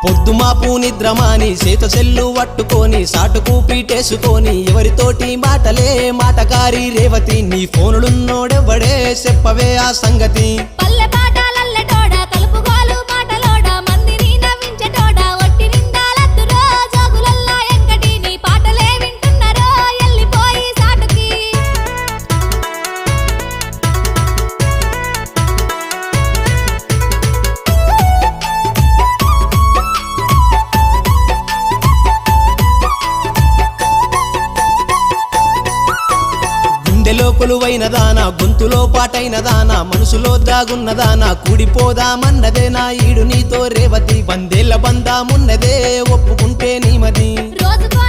పొద్దుమాపు నిద్రమాని చేత సెల్లు పట్టుకొని సాటుకు పీటేసుకొని ఎవరితోటి మాటలే మాటకారి రేవతి నీ ఫోనులున్నోడెవ్వడే చెప్పవే ఆ సంగతి పల్లె పాటలల్లెటోడ కలుపుగోలు పాటలోడ మందిని నవ్వించెటోడ ఒట్టి నిండాలద్దురో జోగులల్లా ఎంకటి నీ పాటలే వింటున్నారో ఎల్లిపోయి సాటుకి గుండెలో కొలువైన దానా గొంతులో పాటైన దానా మనసులో దాగున్నదానా కూడిపోదామన్నదే నా ఈడు నీతో రేవతి 100 ఏళ్ల బంధామున్నదే ఒప్పుకుంటే నీమది రోజుకో